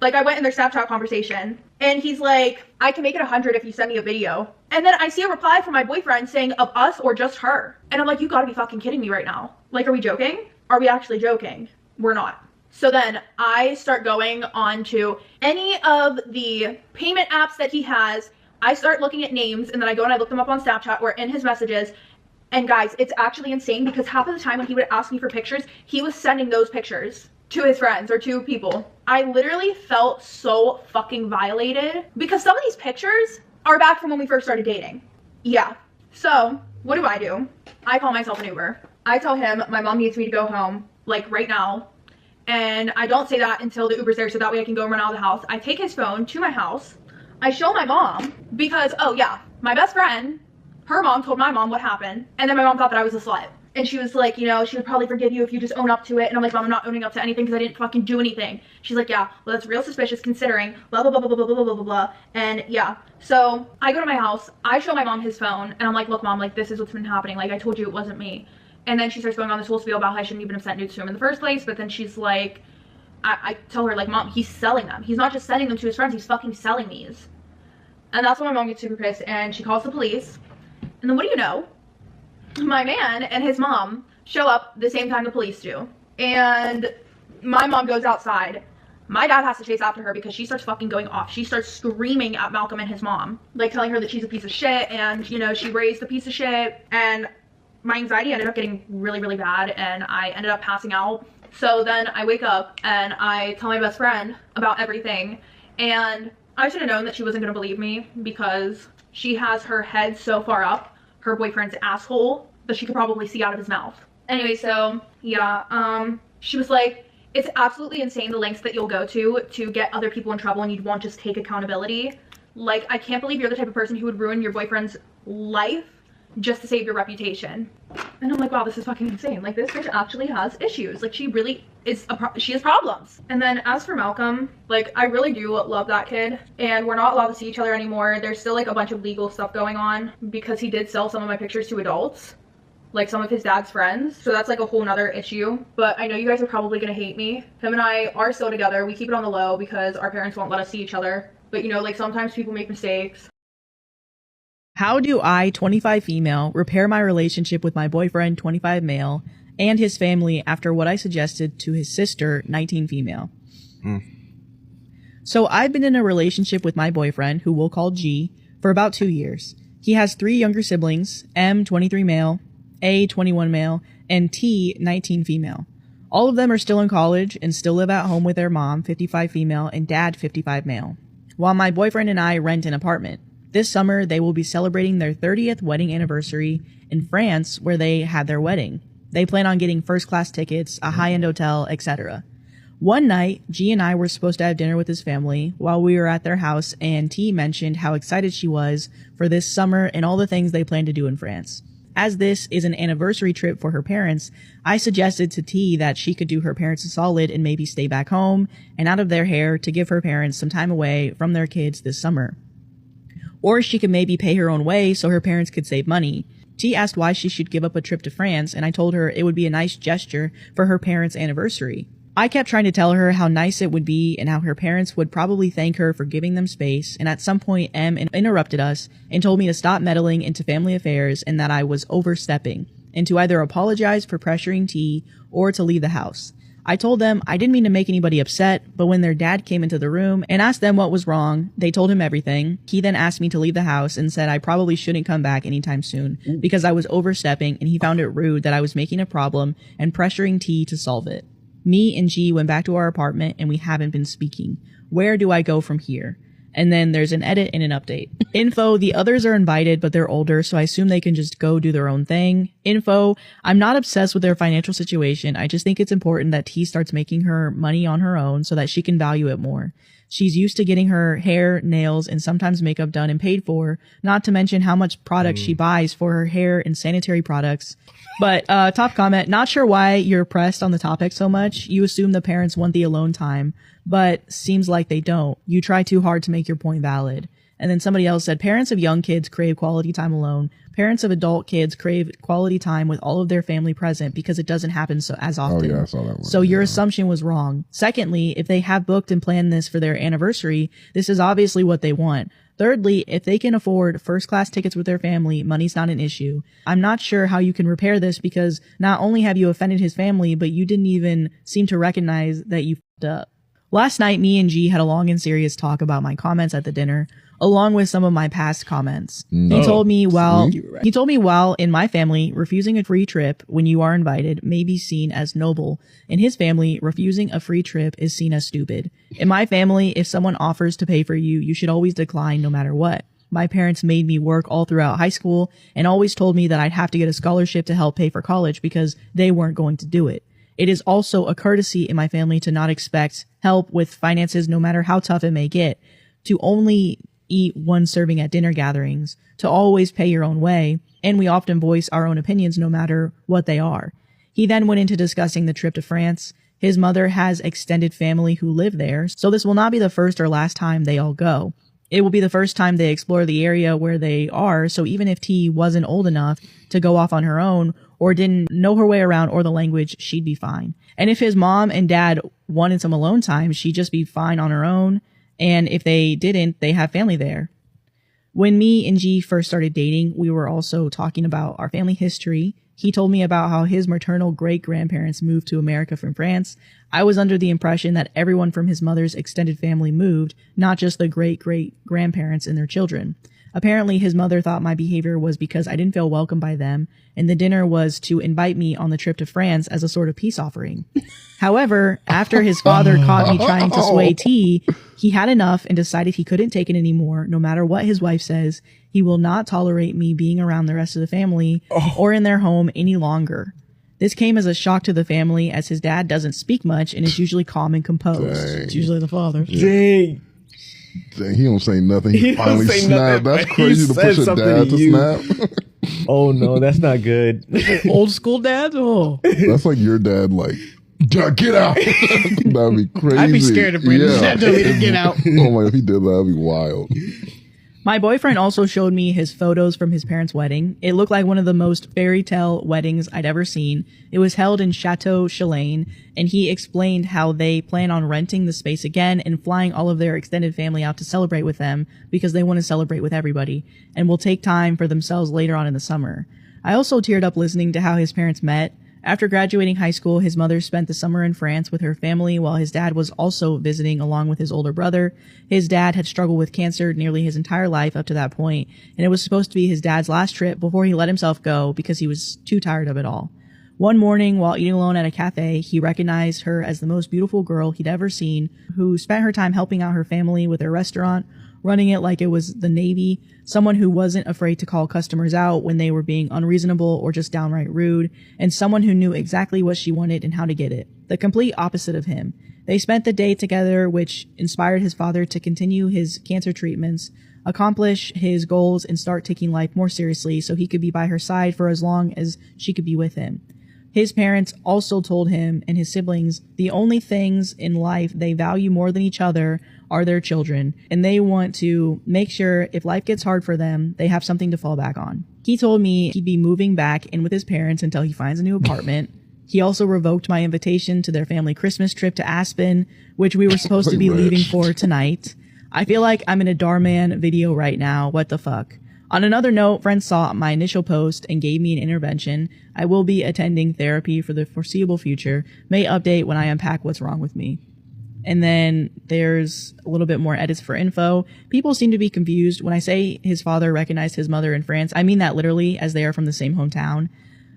Like I went in their Snapchat conversation and he's like, I can make it 100 if you send me a video. And then I see a reply from my boyfriend saying of us or just her. And I'm like, you gotta be fucking kidding me right now. Like, are we joking? Are we actually joking? We're not. So then I start going on to any of the payment apps that he has. I start looking at names and then I go and I look them up on Snapchat or in his messages. And guys, it's actually insane because half of the time when he would ask me for pictures, he was sending those pictures to his friends or to people. I literally felt so fucking violated because some of these pictures are back from when we first started dating. Yeah. So what do? I call myself an Uber. I tell him my mom needs me to go home, like right now. And I don't say that until the Uber's there so that way I can go run out of the house. I take his phone to my house. I show my mom because, oh yeah, my best friend, her mom told my mom what happened. And then my mom thought that I was a slut. And she was like, you know, she would probably forgive you if you just own up to it. And I'm like, Mom, I'm not owning up to anything because I didn't fucking do anything. She's like, yeah, well, that's real suspicious considering blah, blah, blah, blah, blah, blah, blah, blah, blah, blah. And yeah, so I go to my house. I show my mom his phone. And I'm like, look, Mom, like, this is what's been happening. Like, I told you it wasn't me. And then she starts going on this whole spiel about how I shouldn't even have sent nudes to him in the first place. But then she's like, I tell her, like, Mom, he's selling them. He's not just sending them to his friends. He's fucking selling these. And that's when my mom gets super pissed. And she calls the police. And then what do you know? My man and his mom show up the same time the police do. And my mom goes outside. My dad has to chase after her because she starts fucking going off. She starts screaming at Malcolm and his mom. Like telling her that she's a piece of shit and, you know, she raised a piece of shit. And my anxiety ended up getting really, really bad and I ended up passing out. So then I wake up and I tell my best friend about everything. And I should have known that she wasn't going to believe me because she has her head so far up her boyfriend's asshole that she could probably see out of his mouth. Anyway, so yeah, she was like, it's absolutely insane the lengths that you'll go to get other people in trouble and you won't just take accountability. Like, I can't believe you're the type of person who would ruin your boyfriend's life just to save your reputation. And I'm like, wow, this is fucking insane. Like, this bitch actually has issues. Like, she really is she has problems. And then as for Malcolm, like, I really do love that kid and we're not allowed to see each other anymore. There's still like a bunch of legal stuff going on because he did sell some of my pictures to adults, like some of his dad's friends. So that's like a whole nother issue. But I know you guys are probably gonna hate me. Him and I are still together. We keep it on the low because our parents won't let us see each other. But you know, like sometimes people make mistakes. How do I, 25 female, repair my relationship with my boyfriend, 25 male, and his family after what I suggested to his sister, 19 female? So I've been in a relationship with my boyfriend, who we'll call G, for about 2 years. He has 3 younger siblings, M, 23 male, A, 21 male, and T, 19 female. All of them are still in college and still live at home with their mom, 55 female, and dad, 55 male, while my boyfriend and I rent an apartment. This summer, they will be celebrating their 30th wedding anniversary in France, where they had their wedding. They plan on getting first-class tickets, a high-end hotel, etc. One night, G and I were supposed to have dinner with his family while we were at their house, and T mentioned how excited she was for this summer and all the things they plan to do in France. As this is an anniversary trip for her parents, I suggested to T that she could do her parents a solid and maybe stay back home and out of their hair to give her parents some time away from their kids this summer. Or she could maybe pay her own way so her parents could save money. T asked why she should give up a trip to France, and I told her it would be a nice gesture for her parents' anniversary. I kept trying to tell her how nice it would be and how her parents would probably thank her for giving them space, and at some point M interrupted us and told me to stop meddling into family affairs and that I was overstepping, and to either apologize for pressuring T or to leave the house. I told them I didn't mean to make anybody upset, but when their dad came into the room and asked them what was wrong, they told him everything. He then asked me to leave the house and said I probably shouldn't come back anytime soon because I was overstepping, and he found it rude that I was making a problem and pressuring T to solve it. Me and G went back to our apartment and we haven't been speaking. Where do I go from here? And then there's an edit and an update. Info, the others are invited, but they're older, so I assume they can just go do their own thing. Info, I'm not obsessed with their financial situation. I just think it's important that T starts making her money on her own so that she can value it more. She's used to getting her hair, nails, and sometimes makeup done and paid for, not to mention how much product she buys for her hair and sanitary products. But top comment, not sure why you're pressed on the topic so much. You assume the parents want the alone time, but seems like they don't. You try too hard to make your point valid. And then somebody else said, parents of young kids crave quality time alone. Parents of adult kids crave quality time with all of their family present because it doesn't happen so as often. Oh yeah, I saw that one. So your assumption was wrong. Secondly, if they have booked and planned this for their anniversary, this is obviously what they want. Thirdly, if they can afford first-class tickets with their family, money's not an issue. I'm not sure how you can repair this because not only have you offended his family, but you didn't even seem to recognize that you f***ed up. Last night, me and G had a long and serious talk about my comments at the dinner, along with some of my past comments. He told me while in my family, refusing a free trip when you are invited may be seen as noble. In his family, refusing a free trip is seen as stupid. In my family, if someone offers to pay for you, you should always decline no matter what. My parents made me work all throughout high school and always told me that I'd have to get a scholarship to help pay for college because they weren't going to do it. It is also a courtesy in my family to not expect help with finances no matter how tough it may get, to only eat one serving at dinner gatherings, to always pay your own way, and we often voice our own opinions no matter what they are. He then went into discussing the trip to France. His mother has extended family who live there, so this will not be the first or last time they all go. It will be the first time they explore the area where they are, so even if T wasn't old enough to go off on her own or didn't know her way around or the language, she'd be fine. And if his mom and dad wanted some alone time, she'd just be fine on her own. And if they didn't, they have family there. When me and G first started dating, we were also talking about our family history. He told me about how his maternal great-grandparents moved to America from France. I was under the impression that everyone from his mother's extended family moved, not just the great-great-grandparents and their children. Apparently, his mother thought my behavior was because I didn't feel welcome by them, and the dinner was to invite me on the trip to France as a sort of peace offering. However, after his father caught me trying to sway T, he had enough and decided he couldn't take it anymore. No matter what his wife says, he will not tolerate me being around the rest of the family or in their home any longer. This came as a shock to the family, as his dad doesn't speak much and is usually calm and composed. Dang. It's usually the father. Dang. Dang, he don't say nothing. He He don't finally say snapped. nothing, That's but crazy he to push said a something dad to to you. snap. Oh no, that's not good. Old school dad? Oh. That's like your dad, like, get out. That'd be crazy. I'd be scared of Brandon's dad telling me to get out. Oh my, if he did that, that'd be wild. My boyfriend also showed me his photos from his parents' wedding. It looked like one of the most fairy tale weddings I'd ever seen. It was held in Chateau Chalane, and he explained how they plan on renting the space again and flying all of their extended family out to celebrate with them because they want to celebrate with everybody and will take time for themselves later on in the summer. I also teared up listening to how his parents met. After graduating high school, his mother spent the summer in France with her family while his dad was also visiting along with his older brother. His dad had struggled with cancer nearly his entire life up to that point, and it was supposed to be his dad's last trip before he let himself go because he was too tired of it all. One morning, while eating alone at a cafe, he recognized her as the most beautiful girl he'd ever seen, who spent her time helping out her family with their restaurant, running it like it was the Navy, someone who wasn't afraid to call customers out when they were being unreasonable or just downright rude, and someone who knew exactly what she wanted and how to get it. The complete opposite of him. They spent the day together, which inspired his father to continue his cancer treatments, accomplish his goals, and start taking life more seriously so he could be by her side for as long as she could be with him. His parents also told him and his siblings the only things in life they value more than each other are their children, and they want to make sure if life gets hard for them, they have something to fall back on. He told me he'd be moving back in with his parents until he finds a new apartment. He also revoked my invitation to their family Christmas trip to Aspen, which we were supposed to be leaving for tonight. I feel like I'm in a Darman video right now. What the fuck? On another note, friends saw my initial post and gave me an intervention. I will be attending therapy for the foreseeable future. May update when I unpack what's wrong with me. And then there's a little bit more edits for info. People seem to be confused. When I say his father recognized his mother in France, I mean that literally, as they are from the same hometown.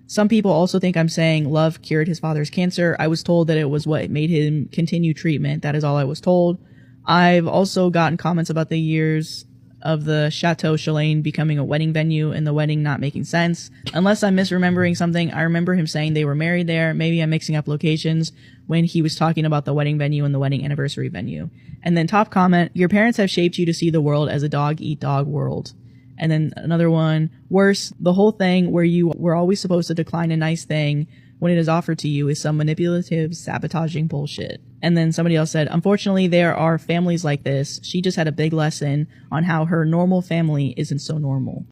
Some people also think I'm saying love cured his father's cancer. I was told that it was what made him continue treatment. That is all I was told. I've also gotten comments about the years of the Chateau Chalane becoming a wedding venue and the wedding not making sense. Unless I'm misremembering something, I remember him saying they were married there. Maybe I'm mixing up locations when he was talking about the wedding venue and the wedding anniversary venue. And then top comment, your parents have shaped you to see the world as a dog-eat-dog world. And then another one, worse, the whole thing where you were always supposed to decline a nice thing when it is offered to you is some manipulative, sabotaging bullshit. And then somebody else said, unfortunately, there are families like this. She just had a big lesson on how her normal family isn't so normal.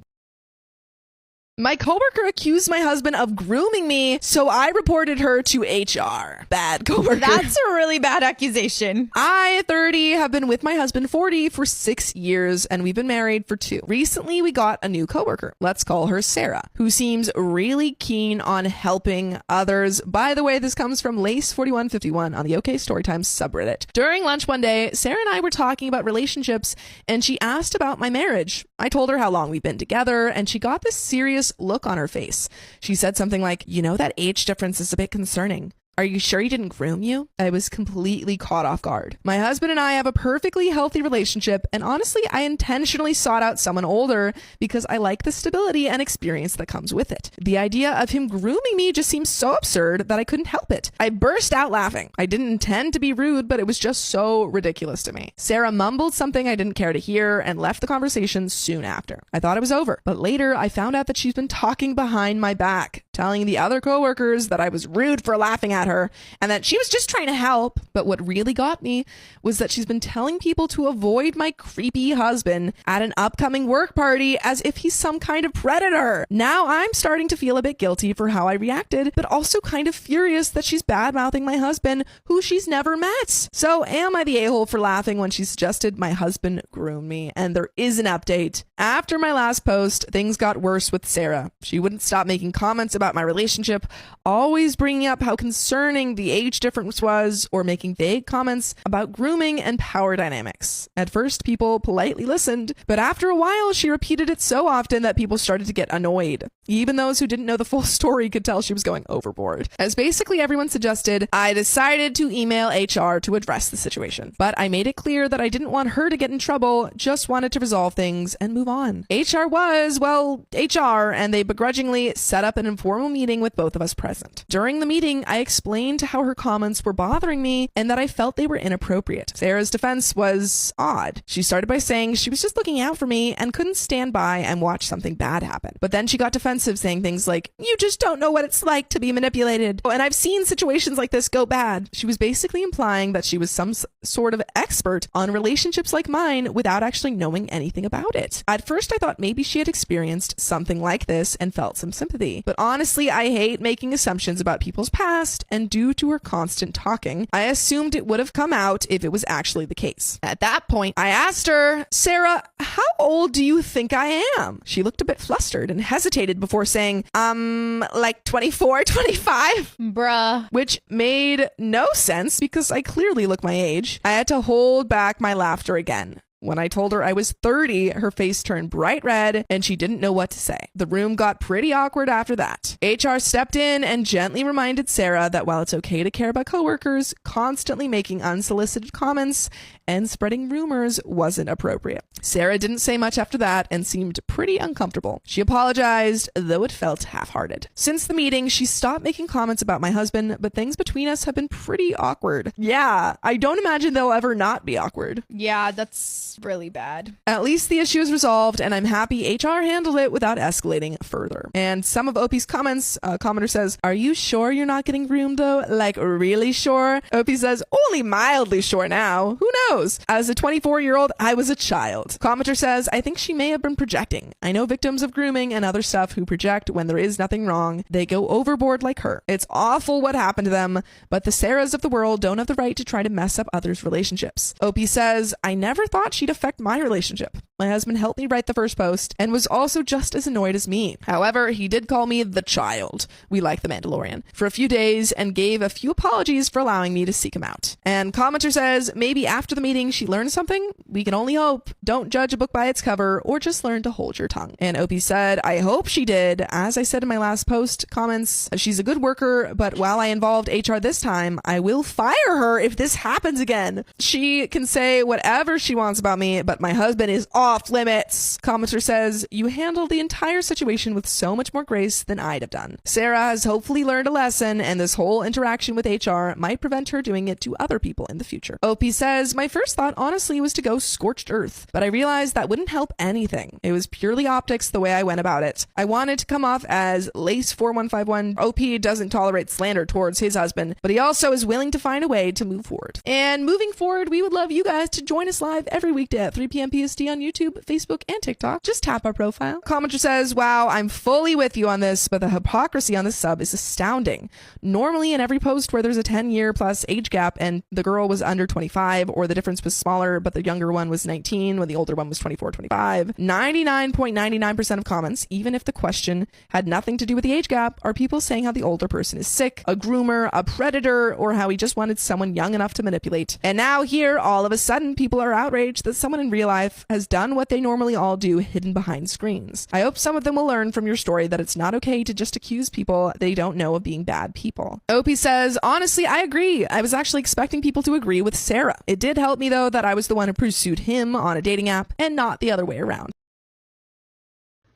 My coworker accused my husband of grooming me, so I reported her to HR. Bad coworker. That's a really bad accusation. I, 30, have been with my husband, 40, for 6 years, and we've been married for 2. Recently, we got a new coworker. Let's call her Sarah, who seems really keen on helping others. By the way, this comes from Lace4151 on the OK Storytime subreddit. During lunch one day, Sarah and I were talking about relationships, and she asked about my marriage. I told her how long we've been together, and she got this serious look on her face. She said something like, you know, that age difference is a bit concerning. Are you sure he didn't groom you? I was completely caught off guard. My husband and I have a perfectly healthy relationship, and honestly, I intentionally sought out someone older because I like the stability and experience that comes with it. The idea of him grooming me just seems so absurd that I couldn't help it. I burst out laughing. I didn't intend to be rude, but it was just so ridiculous to me. Sarah mumbled something I didn't care to hear and left the conversation soon after. I thought it was over, but later I found out that she's been talking behind my back, telling the other coworkers that I was rude for laughing at her and that she was just trying to help. But what really got me was that she's been telling people to avoid my creepy husband at an upcoming work party as if he's some kind of predator. Now I'm starting to feel a bit guilty for how I reacted, but also kind of furious that she's bad-mouthing my husband, who she's never met. So am I the a-hole for laughing when she suggested my husband groom me? And there is an update. After my last post, things got worse with Sarah. She wouldn't stop making comments about my relationship, always bringing up how concerning the age difference was, or making vague comments about grooming and power dynamics. At first, people politely listened, but after a while, she repeated it so often that people started to get annoyed. Even those who didn't know the full story could tell she was going overboard. As basically everyone suggested, I decided to email HR to address the situation. But I made it clear that I didn't want her to get in trouble, just wanted to resolve things and move on. HR was, well, HR, and they begrudgingly set up an informal meeting with both of us present. During the meeting, I explained how her comments were bothering me and that I felt they were inappropriate. Sarah's defense was odd. She started by saying she was just looking out for me and couldn't stand by and watch something bad happen. But then she got defensive, saying things like, you just don't know what it's like to be manipulated. And I've seen situations like this go bad. She was basically implying that she was some sort of expert on relationships like mine without actually knowing anything about it. At first, I thought maybe she had experienced something like this and felt some sympathy. But honestly, Honestly, I hate making assumptions about people's past, and due to her constant talking, I assumed it would have come out if it was actually the case. At that point, I asked her, Sarah, how old do you think I am? She looked a bit flustered and hesitated before saying, like 24, 25? Bruh. Which made no sense because I clearly look my age. I had to hold back my laughter again. When I told her I was 30, her face turned bright red and she didn't know what to say. The room got pretty awkward after that. HR stepped in and gently reminded Sarah that while it's okay to care about coworkers, constantly making unsolicited comments and spreading rumors wasn't appropriate. Sarah didn't say much after that and seemed pretty uncomfortable. She apologized, though it felt half-hearted. Since the meeting, she stopped making comments about my husband, but things between us have been pretty awkward. Yeah, I don't imagine they'll ever not be awkward. Yeah, that's really bad. At least the issue is resolved, and I'm happy HR handled it without escalating further. And some of Opie's comments, a commenter says, are you sure you're not getting groomed though? Like, really sure? Opie says, only mildly sure now. Who knows? As a 24-year-old, I was a child. Commenter says, I think she may have been projecting. I know victims of grooming and other stuff who project when there is nothing wrong. They go overboard like her. It's awful what happened to them, but the Sarahs of the world don't have the right to try to mess up others' relationships. Opie says, I never thought she'd affect my relationship. My husband helped me write the first post and was also just as annoyed as me. However, he did call me the child, we like the Mandalorian, for a few days and gave a few apologies for allowing me to seek him out. And commenter says, maybe after the meeting she learned something? We can only hope. Don't judge a book by its cover or just learn to hold your tongue. And Opie said, I hope she did. As I said in my last post comments, she's a good worker, but while I involved HR this time, I will fire her if this happens again. She can say whatever she wants about me, but my husband is off limits. Commenter says, you handled the entire situation with so much more grace than I'd have done. Sarah has hopefully learned a lesson, and this whole interaction with HR might prevent her doing it to other people in the future. Opie says, my first thought honestly was to go scorched earth, but I realized that wouldn't help anything. It was purely optics the way I went about it. I wanted to come off as Lace 4151. OP doesn't tolerate slander towards his husband, but he also is willing to find a way to move forward. And moving forward, we would love you guys to join us live every weekday at 3 p.m. PST on YouTube, Facebook, and TikTok. Just tap our profile. Commenter says, wow, I'm fully with you on this, but the hypocrisy on this sub is astounding. Normally in every post where there's a 10-year plus age gap and the girl was under 25 or the difference was smaller but the younger one was 19 when the older one was 24, 25, 99.99% of comments, even if the question had nothing to do with the age gap, are people saying how the older person is sick, a groomer, a predator, or how he just wanted someone young enough to manipulate. And now here, all of a sudden, people are outraged that someone in real life has done what they normally all do hidden behind screens. I hope some of them will learn from your story that it's not okay to just accuse people they don't know of being bad people. Opie says, honestly, I agree. I was actually expecting people to agree with Sarah. It did help me though that I was the one who pursued him on a dating app and not the other way around.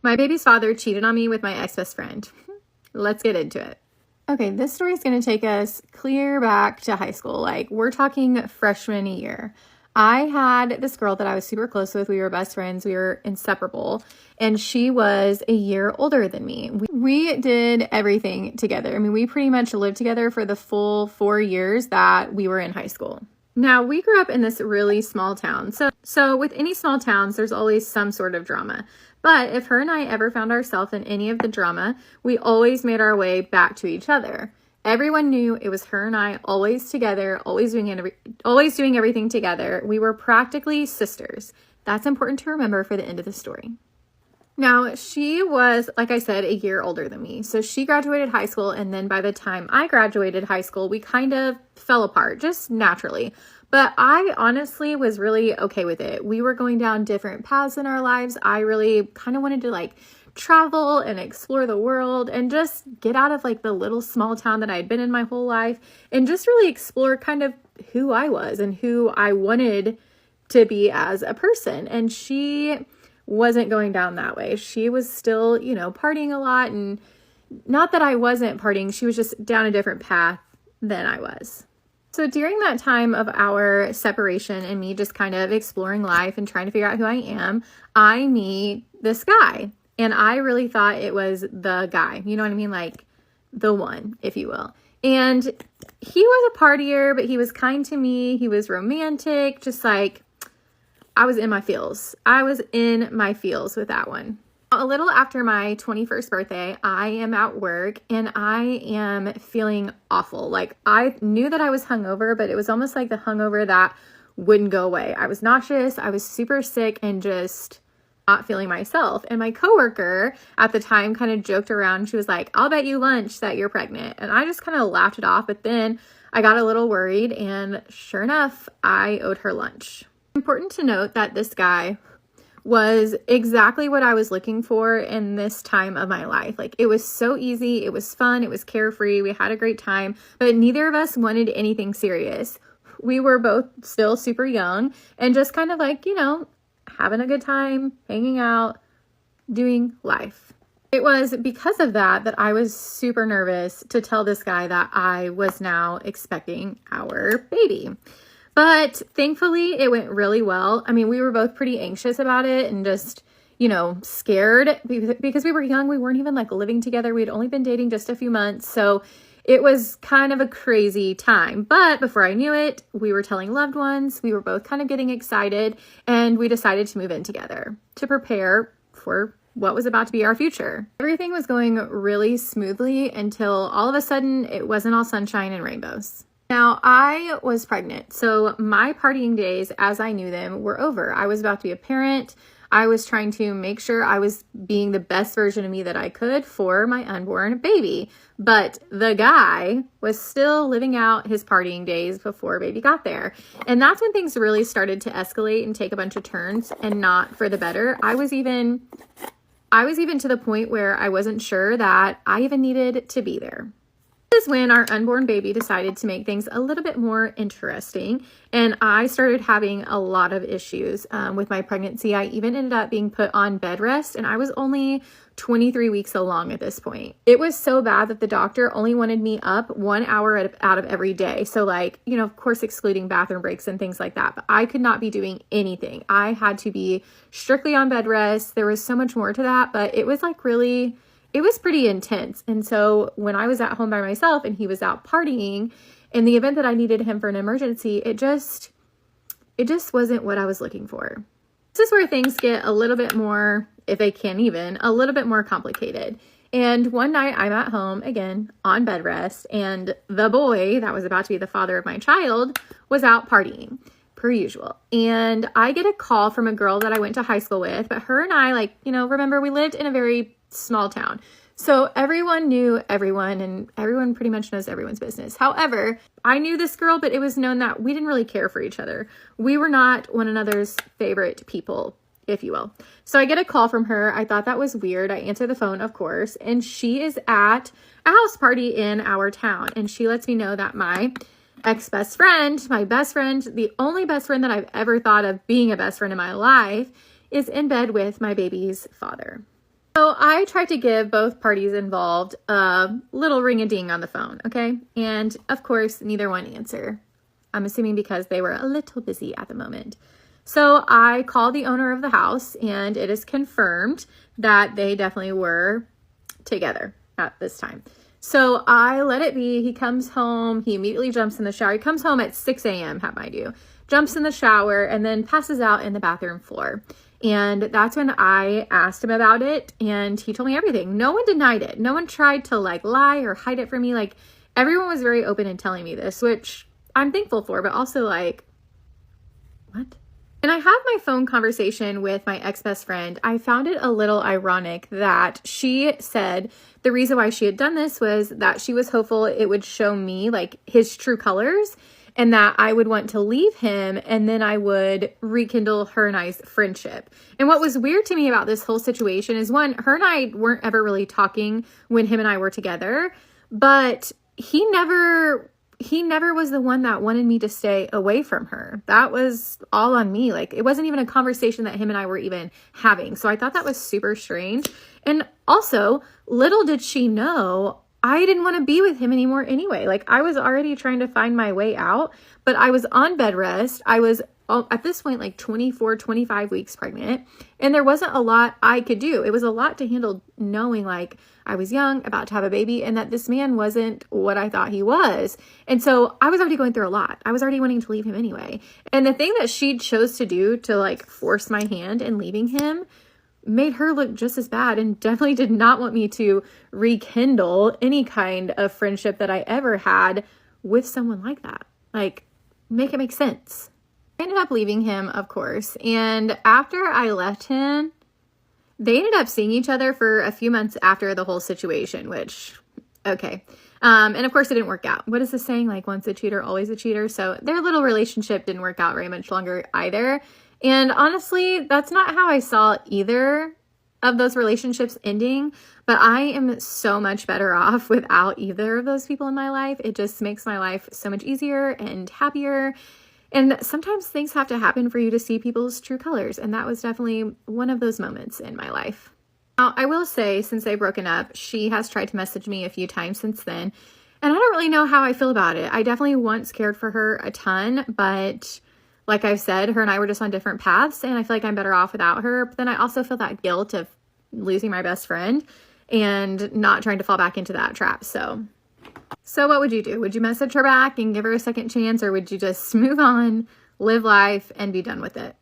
My baby's father cheated on me with my ex-best friend. Let's get into it. Okay, this story is going to take us clear back to high school. Like, we're talking freshman year. I had this girl that I was super close with. We were best friends. We were inseparable. And she was a year older than me. We did everything together. I mean, we pretty much lived together for the full 4 years that we were in high school. Now, we grew up in this really small town. So with any small towns, there's always some sort of drama. But if her and I ever found ourselves in any of the drama, we always made our way back to each other. Everyone knew it was her and I always together, always doing everything together. We were practically sisters. That's important to remember for the end of the story. Now, she was, like I said, a year older than me. So she graduated high school, and then by the time I graduated high school, we kind of fell apart, just naturally. But I honestly was really okay with it. We were going down different paths in our lives. I really kind of wanted to travel and explore the world and just get out of the little small town that I had been in my whole life and just really explore kind of who I was and who I wanted to be as a person. And she wasn't going down that way. She was still, partying a lot, and not that I wasn't partying. She was just down a different path than I was. So during that time of our separation and me just kind of exploring life and trying to figure out who I am, I meet this guy. And I really thought it was the guy, you know what I mean? The one, if you will. And he was a partier, but he was kind to me. He was romantic, just I was in my feels. I was in my feels with that one. A little after my 21st birthday, I am at work and I am feeling awful. Like, I knew that I was hungover, but it was almost like the hungover that wouldn't go away. I was nauseous, I was super sick and just not feeling myself. And my coworker at the time kind of joked around. She was like, "I'll bet you lunch that you're pregnant." And I just kind of laughed it off. But then I got a little worried, and sure enough, I owed her lunch. Important to note that this guy was exactly what I was looking for in this time of my life. Like, it was so easy, it was fun, it was carefree, we had a great time, but neither of us wanted anything serious. We were both still super young and just kind of like, having a good time, hanging out, doing life. It was because of that I was super nervous to tell this guy that I was now expecting our baby. But thankfully, it went really well. I mean, we were both pretty anxious about it and just, scared because we were young. We weren't even like living together. We'd only been dating just a few months. So it was kind of a crazy time. But before I knew it, we were telling loved ones. We were both kind of getting excited, and we decided to move in together to prepare for what was about to be our future. Everything was going really smoothly until all of a sudden it wasn't all sunshine and rainbows. Now, I was pregnant, so my partying days as I knew them were over. I was about to be a parent. I was trying to make sure I was being the best version of me that I could for my unborn baby. But the guy was still living out his partying days before baby got there. And that's when things really started to escalate and take a bunch of turns, and not for the better. I was even to the point where I wasn't sure that I even needed to be there. This is when our unborn baby decided to make things a little bit more interesting, and I started having a lot of issues with my pregnancy. I even ended up being put on bed rest, and I was only 23 weeks along at this point. It was so bad that the doctor only wanted me up 1 hour out of every day. So of course, excluding bathroom breaks and things like that, but I could not be doing anything. I had to be strictly on bed rest. There was so much more to that, but it was it was pretty intense. And so when I was at home by myself and he was out partying, in the event that I needed him for an emergency, it just wasn't what I was looking for. This is where things get a little bit more, if they can even, a little bit more complicated. And one night I'm at home again on bed rest, and the boy that was about to be the father of my child was out partying per usual. And I get a call from a girl that I went to high school with, but her and I, remember, we lived in a very small town. So everyone knew everyone, and everyone pretty much knows everyone's business. However, I knew this girl, but it was known that we didn't really care for each other. We were not one another's favorite people, if you will. So I get a call from her. I thought that was weird. I answer the phone, of course, and she is at a house party in our town. And she lets me know that my ex-best friend, my best friend, the only best friend that I've ever thought of being a best friend in my life, is in bed with my baby's father. So I tried to give both parties involved a little ring-a-ding on the phone, okay? And of course, neither one answer. I'm assuming because they were a little busy at the moment. So I called the owner of the house, and it is confirmed that they definitely were together at this time. So I let it be. He comes home. He immediately jumps in the shower. He comes home at 6 a.m., mind you. Jumps in the shower and then passes out in the bathroom floor. And that's when I asked him about it, and he told me everything. No one denied it. No one tried to lie or hide it from me. Everyone was very open in telling me this, which I'm thankful for, but also what? When I had my phone conversation with my ex-best friend, I found it a little ironic that she said the reason why she had done this was that she was hopeful it would show me his true colors, and that I would want to leave him, and then I would rekindle her and I's friendship. And what was weird to me about this whole situation is, one, her and I weren't ever really talking when him and I were together, but he never was the one that wanted me to stay away from her. That was all on me. It wasn't even a conversation that him and I were even having. So I thought that was super strange. And also, little did she know, I didn't want to be with him anymore anyway. I was already trying to find my way out, but I was on bed rest. I was at this point 24, 25 weeks pregnant, and there wasn't a lot I could do. It was a lot to handle knowing I was young, about to have a baby, and that this man wasn't what I thought he was. And so I was already going through a lot. I was already wanting to leave him anyway. And the thing that she chose to do to force my hand in leaving him made her look just as bad and definitely did not want me to rekindle any kind of friendship that I ever had with someone like that. Like, make it make sense. I ended up leaving him, of course, and after I left him, they ended up seeing each other for a few months after the whole situation, which, okay. And of course it didn't work out. What is the saying? Like, once a cheater, always a cheater. So their little relationship didn't work out very much longer either. And honestly, that's not how I saw either of those relationships ending, but I am so much better off without either of those people in my life. It just makes my life so much easier and happier. And sometimes things have to happen for you to see people's true colors. And that was definitely one of those moments in my life. Now, I will say, since they've broken up, she has tried to message me a few times since then. And I don't really know how I feel about it. I definitely once cared for her a ton, but like I've said, her and I were just on different paths. And I feel like I'm better off without her. But then I also feel that guilt of losing my best friend and not trying to fall back into that trap. So what would you do? Would you message her back and give her a second chance, or would you just move on, live life, and be done with it?